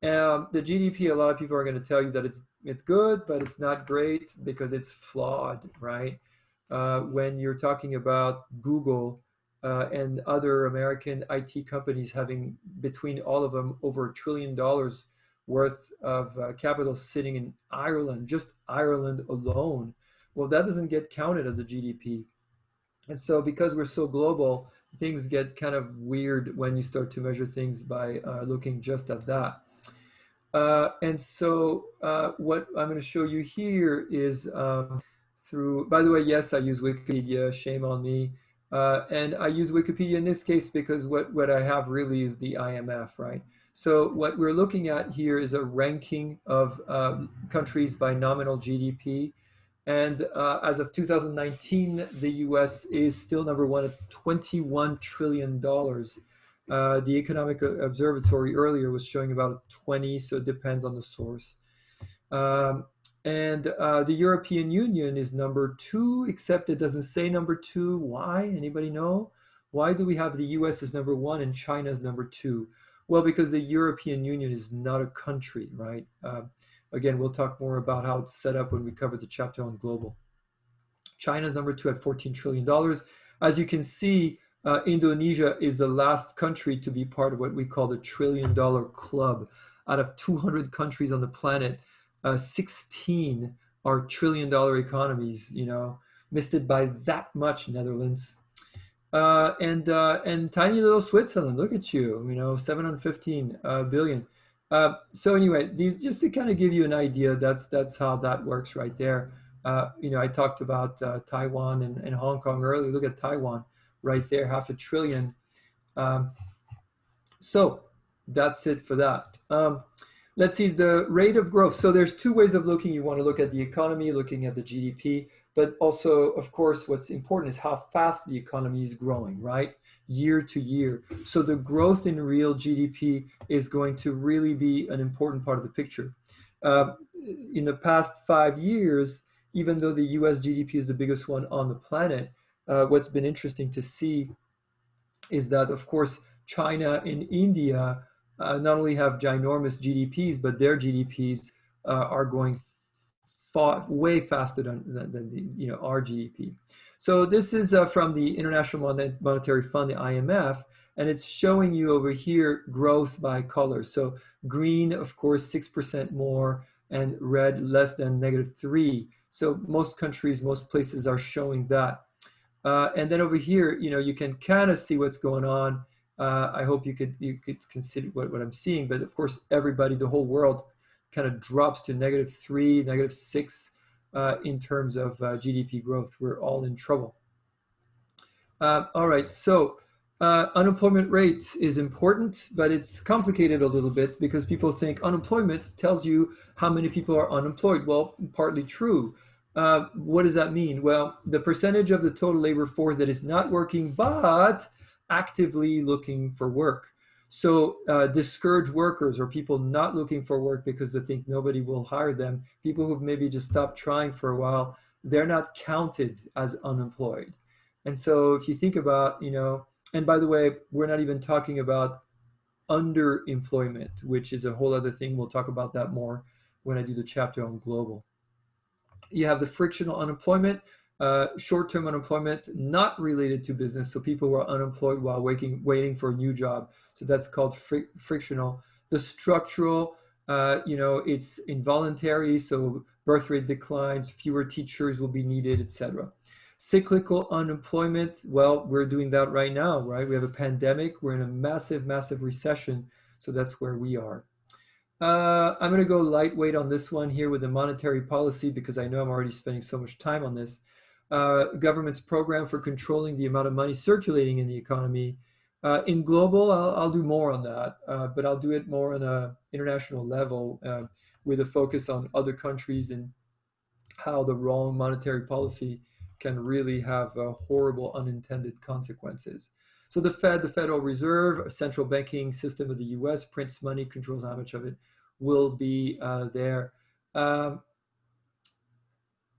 The GDP, a lot of people are going to tell you that it's good, but it's not great because it's flawed, right? When you're talking about Google and other American IT companies having between all of them over $1 trillion worth of capital sitting in Ireland, just Ireland alone, well, that doesn't get counted as the GDP. And so because we're so global, things get kind of weird when you start to measure things by looking just at that. And so what I'm going to show you here is through, by the way, yes, I use Wikipedia, shame on me. And I use Wikipedia in this case because what I have really is the IMF, right? So what we're looking at here is a ranking of countries by nominal GDP. And as of 2019, the US is still number one at $21 trillion. The Economic Observatory earlier was showing about 20, so it depends on the source. And the European Union is number two, except it doesn't say number two. Why? Anybody know? Why do we have the US as number one and China as number two? Well, because the European Union is not a country, right? Again, we'll talk more about how it's set up when we cover the chapter on global. China's number two at $14 trillion. As you can see, Indonesia is the last country to be part of what we call the $1 trillion club. Out of 200 countries on the planet, 16 are $1 trillion economies, missed it by that much, Netherlands. And tiny little Switzerland, look at you, 715 billion. So anyway, these just to kind of give you an idea, that's how that works right there. I talked about Taiwan and Hong Kong earlier. Look at Taiwan right there, $500 billion. So that's it for that. Let's see the rate of growth. So there's two ways of looking. You want to look at the economy, looking at the GDP, but also, of course, what's important is how fast the economy is growing, right? Year to year. So the growth in real GDP is going to really be an important part of the picture. In the past 5 years, even though the US GDP is the biggest one on the planet, what's been interesting to see is that, of course, China and India not only have ginormous GDPs, but their GDPs are going way faster than the, our GDP. So this is from the International Monetary Fund, the IMF, and it's showing you over here growth by color. So green, of course, 6% more, and red less than -3. So most countries, most places are showing that. And then over here, you can kind of see what's going on. I hope you could consider what I'm seeing, but of course, everybody, the whole world, kind of drops to -3, -6 in terms of GDP growth. We're all in trouble. All right, so unemployment rate is important, but it's complicated a little bit because people think unemployment tells you how many people are unemployed. Well, partly true. What does that mean? Well, the percentage of the total labor force that is not working but actively looking for work. So discouraged workers, or people not looking for work because they think nobody will hire them, people who've maybe just stopped trying for a while, they're not counted as unemployed. And so if you think about, and by the way, we're not even talking about underemployment, which is a whole other thing. We'll talk about that more when I do the chapter on global. You have the frictional unemployment, short-term unemployment not related to business. So people who are unemployed while waiting for a new job. So that's called frictional. The structural, it's involuntary. So birth rate declines, fewer teachers will be needed, etc. Cyclical unemployment, well, we're doing that right now, right? We have a pandemic. We're in a massive, massive recession. So that's where we are. I'm going to go lightweight on this one here with the monetary policy because I know I'm already spending so much time on this. Government's program for controlling the amount of money circulating in the economy. In global, I'll do more on that, but I'll do it more on an international level with a focus on other countries and how the wrong monetary policy can really have horrible unintended consequences. So the Fed, the Federal Reserve, a central banking system of the US, prints money, controls how much of it will be there.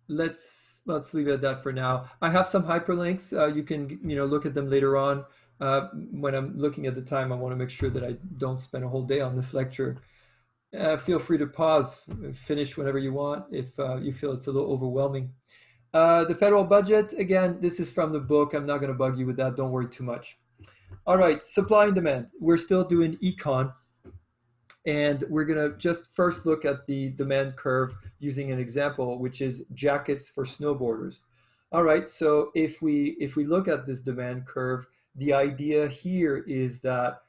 Let's leave it at that for now. I have some hyperlinks. You can look at them later on. When I'm looking at the time, I want to make sure that I don't spend a whole day on this lecture. Feel free to pause, finish whenever you want if you feel it's a little overwhelming. The federal budget, again, this is from the book. I'm not going to bug you with that. Don't worry too much. All right, supply and demand. We're still doing econ. And we're going to just first look at the demand curve using an example, which is jackets for snowboarders. All right, so if we look at this demand curve, the idea here is that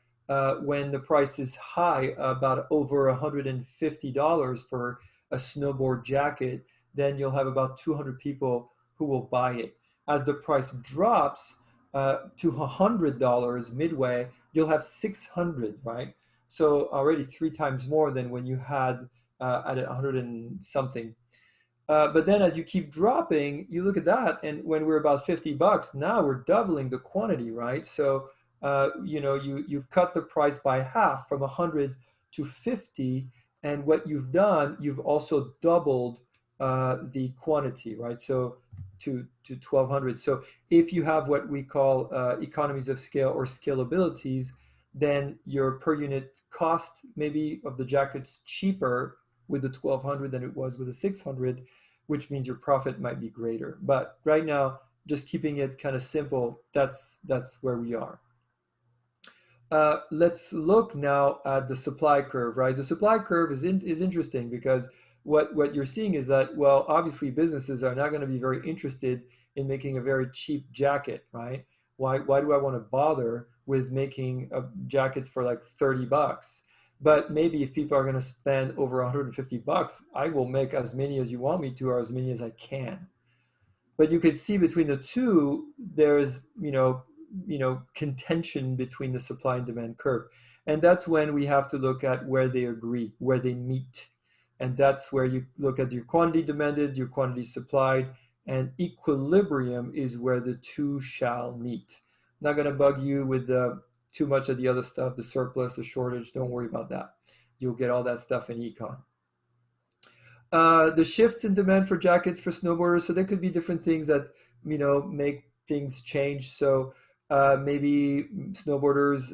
when the price is high, about over $150 for a snowboard jacket, then you'll have about 200 people who will buy it. As the price drops to $100 midway, you'll have 600, right? So already 3 times more than when you had at 100 and something. But then as you keep dropping, you look at that, and when we're about $50, now we're doubling the quantity, right? So you cut the price by half from 100 to 50, and what you've done, you've also doubled the quantity, right? So to 1200. So if you have what we call economies of scale or scalabilities, then your per unit cost maybe of the jacket's cheaper with the 1200 than it was with the 600, which means your profit might be greater. But right now, just keeping it kind of simple, that's where we are. Let's look now at the supply curve, right? The supply curve is interesting because what you're seeing is that, well, obviously businesses are not going to be very interested in making a very cheap jacket, right? Why do I want to bother with making jackets for like $30? But maybe if people are going to spend over $150, I will make as many as you want me to, or as many as I can. But you could see between the two, there's contention between the supply and demand curve. And that's when we have to look at where they agree, where they meet. And that's where you look at your quantity demanded, your quantity supplied, and equilibrium is where the two shall meet. Not going to bug you with too much of the other stuff, the surplus, the shortage. Don't worry about that. You'll get all that stuff in econ. The shifts in demand for jackets for snowboarders. So there could be different things that make things change. So maybe snowboarders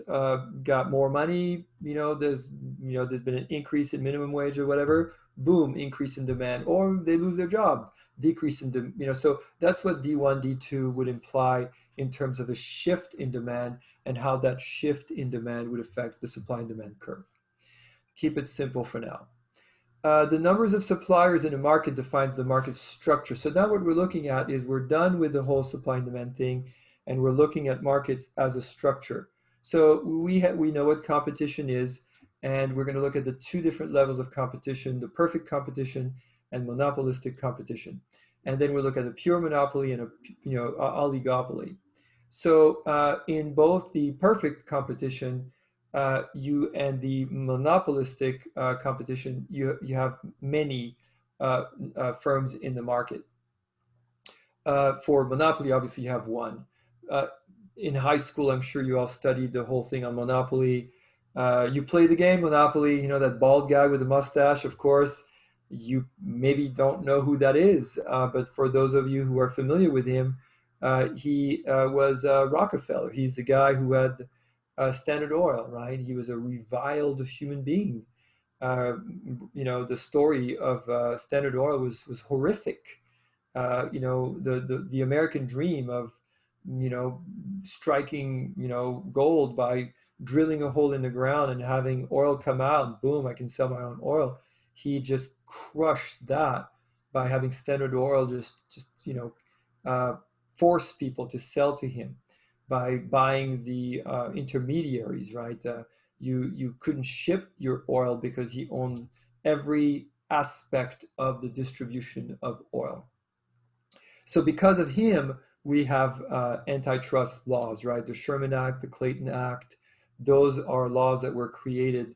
got more money. There's been an increase in minimum wage or whatever. Boom, increase in demand, or they lose their job, decrease in demand. So that's what D1, D2 would imply in terms of a shift in demand and how that shift in demand would affect the supply and demand curve. Keep it simple for now. The numbers of suppliers in a market defines the market structure. So now what we're looking at is we're done with the whole supply and demand thing, and we're looking at markets as a structure. So we know what competition is, and we're going to look at the two different levels of competition, the perfect competition and monopolistic competition. And then we'll look at a pure monopoly and a oligopoly. So in both the perfect competition, you and the monopolistic competition, you have many firms in the market. For monopoly, obviously, you have one. In high school, I'm sure you all studied the whole thing on Monopoly. You play the game Monopoly, that bald guy with the mustache, of course. You maybe don't know who that is, but for those of you who are familiar with him, he was Rockefeller. He's the guy who had Standard Oil, right? He was a reviled human being. The story of Standard Oil was horrific. The American dream of striking gold by drilling a hole in the ground and having oil come out, and boom, I can sell my own oil. He just crushed that by having Standard Oil just force people to sell to him by buying the intermediaries, right? You couldn't ship your oil because he owned every aspect of the distribution of oil. So because of him, we have antitrust laws, right? The Sherman Act, the Clayton Act. Those are laws that were created.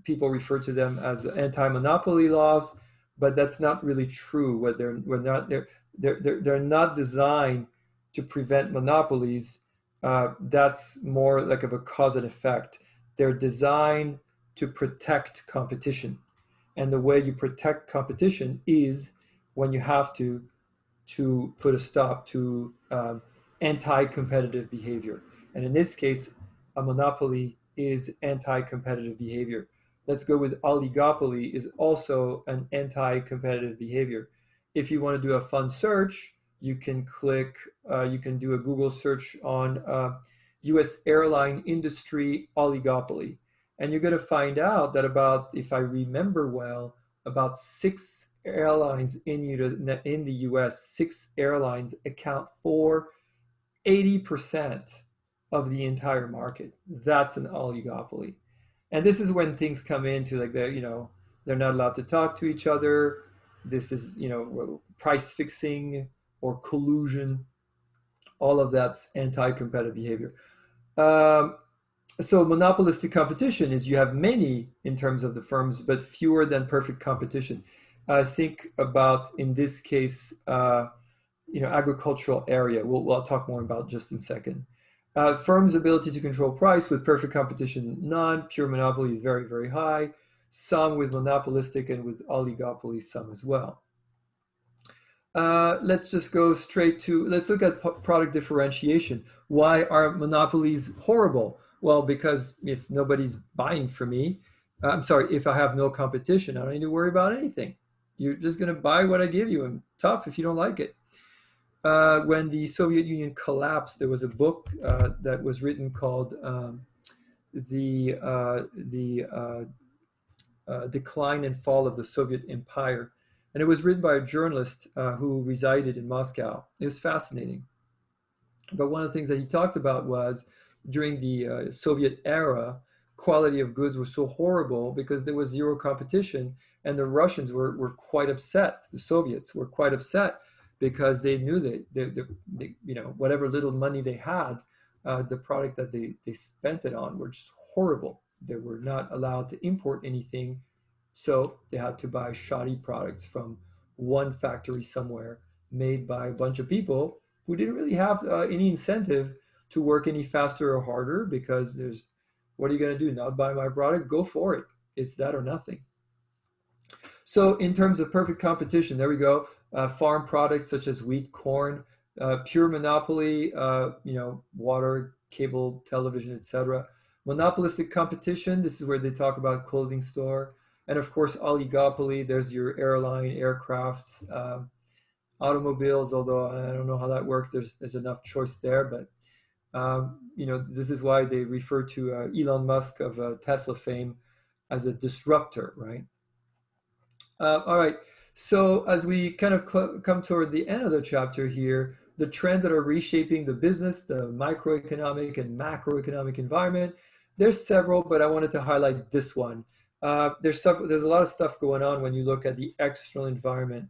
People refer to them as anti-monopoly laws, but that's not really true. They're not designed to prevent monopolies. That's more like of a cause and effect. They're designed to protect competition. And the way you protect competition is when you have to put a stop to anti-competitive behavior. And in this case, a monopoly is anti-competitive behavior. Let's go with oligopoly is also an anti-competitive behavior. If you want to do a fun search, you can do a Google search on US airline industry oligopoly. And you're going to find out that if I remember well, about 6 airlines in the US, 6 airlines account for 80% of the entire market. That's an oligopoly. And this is when things come into they're not allowed to talk to each other. This is, price fixing or collusion. All of that's anti-competitive behavior. So monopolistic competition is you have many in terms of the firms, but fewer than perfect competition. Think about, in this case, agricultural area. We'll talk more about just in a second. Firms' ability to control price with perfect competition, none. Pure monopoly is very, very high. Some with monopolistic and with oligopoly, some as well. Let's just go let's look at product differentiation. Why are monopolies horrible? Well, because if nobody's buying from me, if I have no competition, I don't need to worry about anything. You're just going to buy what I give you, and tough if you don't like it. When the Soviet Union collapsed, there was a book that was written called The Decline and Fall of the Soviet Empire. And it was written by a journalist who resided in Moscow. It was fascinating. But one of the things that he talked about was during the Soviet era, quality of goods was so horrible because there was zero competition, and the Russians were quite upset. The Soviets were quite upset because they knew that whatever little money they had, the product that they spent it on were just horrible. They were not allowed to import anything, so they had to buy shoddy products from one factory somewhere made by a bunch of people who didn't really have any incentive to work any faster or harder, because there's, what are you going to do? Not buy my product? Go for it. It's that or nothing. So in terms of perfect competition, there we go. Farm products such as wheat, corn, pure monopoly, water, cable, television, etc. Monopolistic competition, this is where they talk about clothing store. And of course, oligopoly, there's your airline, aircrafts, automobiles, although I don't know how that works. There's enough choice there, but this is why they refer to Elon Musk of Tesla fame as a disruptor, right? All right. So as we kind of come toward the end of the chapter here, the trends that are reshaping the business, the microeconomic and macroeconomic environment, there's several, but I wanted to highlight this one. There's a lot of stuff going on when you look at the external environment.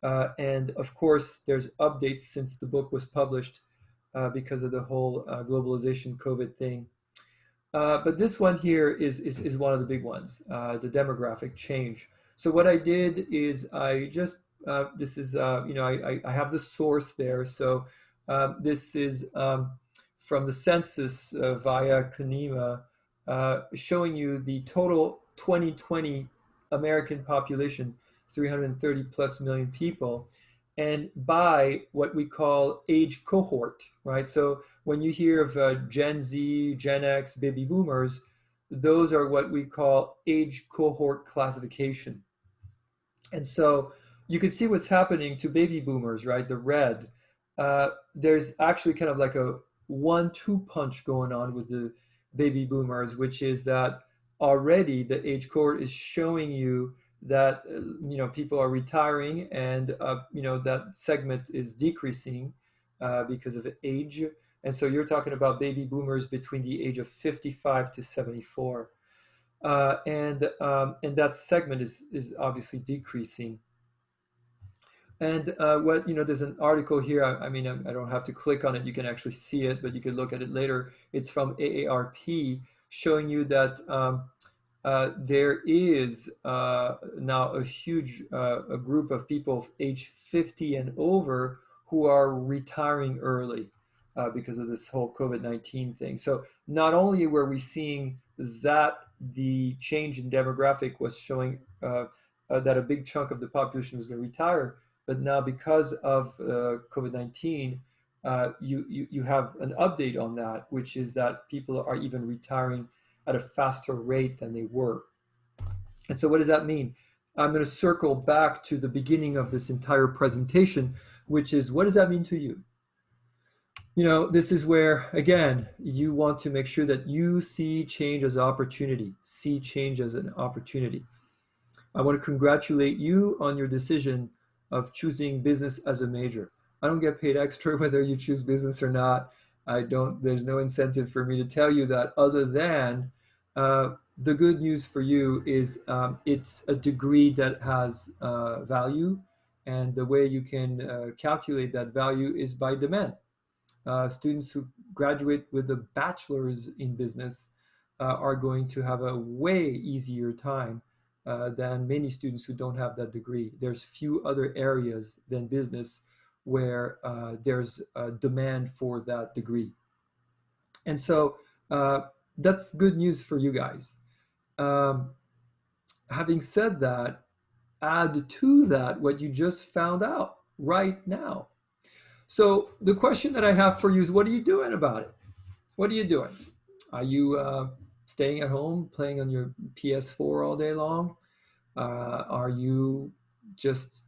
And of course, there's updates since the book was published because of the whole globalization COVID thing. But this one here is one of the big ones, the demographic change. So what I did is I just, this is, I have the source there. So this is from the census via CONEMA, showing you the total 2020 American population, 330 plus million people, and by what we call age cohort, right? So when you hear of Gen Z, Gen X, baby boomers, those are what we call age cohort classification. And so you can see what's happening to baby boomers, right? The red. There's actually kind of like a 1-2 punch going on with the baby boomers, which is that already the age cohort is showing you that people are retiring, and that segment is decreasing because of age. And so you're talking about baby boomers between the age of 55 to 74. And that segment is obviously decreasing. And there's an article here. I don't have to click on it. You can actually see it, but you can look at it later. It's from AARP, showing you that there is now a huge a group of people age 50 and over who are retiring early because of this whole COVID-19 thing. So not only were we seeing that the change in demographic was showing that a big chunk of the population was going to retire, but now because of COVID-19, you have an update on that, which is that people are even retiring at a faster rate than they were. And so what does that mean? I'm going to circle back to the beginning of this entire presentation, which is, what does that mean to you? This is where, again, you want to make sure that you see change as opportunity, see change as an opportunity. I want to congratulate you on your decision of choosing business as a major. I don't get paid extra whether you choose business or not. There's no incentive for me to tell you that, other than the good news for you is it's a degree that has value, and the way you can calculate that value is by demand. Students who graduate with a bachelor's in business are going to have a way easier time than many students who don't have that degree. There's few other areas than business where there's a demand for that degree. And so that's good news for you guys. Having said that, add to that what you just found out right now. So the question that I have for you is, what are you doing about it? What are you doing? Are you staying at home, playing on your PS4 all day long? Are you just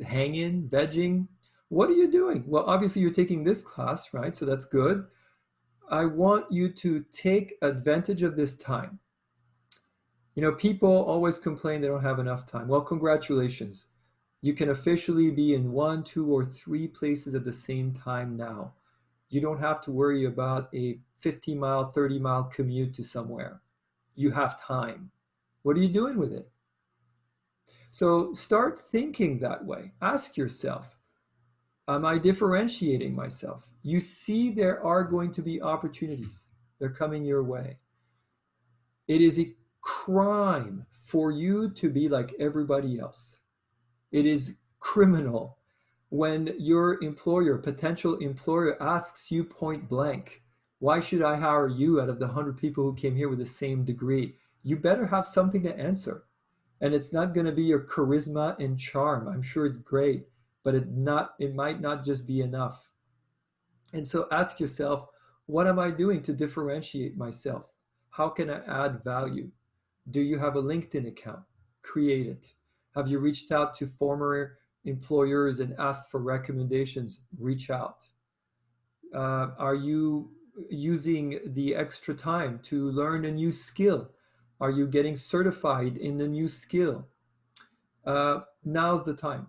hanging, vegging? What are you doing? Well, obviously you're taking this class, right? So that's good. I want you to take advantage of this time. People always complain they don't have enough time. Well, congratulations. You can officially be in 1, 2, or 3 places at the same time now. You don't have to worry about a 50-mile, 30-mile commute to somewhere. You have time. What are you doing with it? So start thinking that way. Ask yourself, Am I differentiating myself? You see, there are going to be opportunities. They're coming your way. It is a crime for you to be like everybody else. It is criminal when your employer, potential employer, asks you point blank, why should I hire you out of the 100 people who came here with the same degree? You better have something to answer. And it's not going to be your charisma and charm. I'm sure it's great, but it might not just be enough. And so ask yourself, what am I doing to differentiate myself? How can I add value? Do you have a LinkedIn account? Create it. Have you reached out to former employers and asked for recommendations? Reach out. Are you using the extra time to learn a new skill? Are you getting certified in a new skill? Now's the time.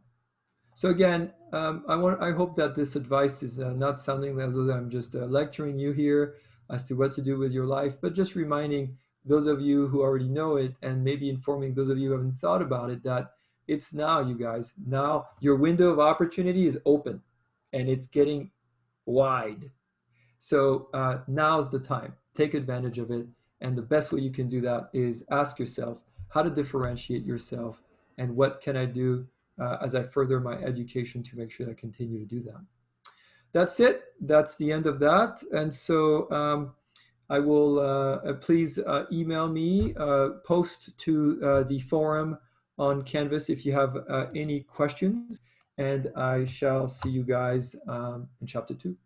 So again, I hope that this advice is not sounding as though I'm just lecturing you here as to what to do with your life, but just reminding those of you who already know it, and maybe informing those of you who haven't thought about it, that it's now, you guys. Now your window of opportunity is open, and it's getting wide. So now's the time. Take advantage of it. And the best way you can do that is ask yourself how to differentiate yourself, and what can I do as I further my education to make sure I continue to do that. That's it. That's the end of that. And so I will please email me, post to the forum on Canvas if you have any questions, and I shall see you guys in chapter 2.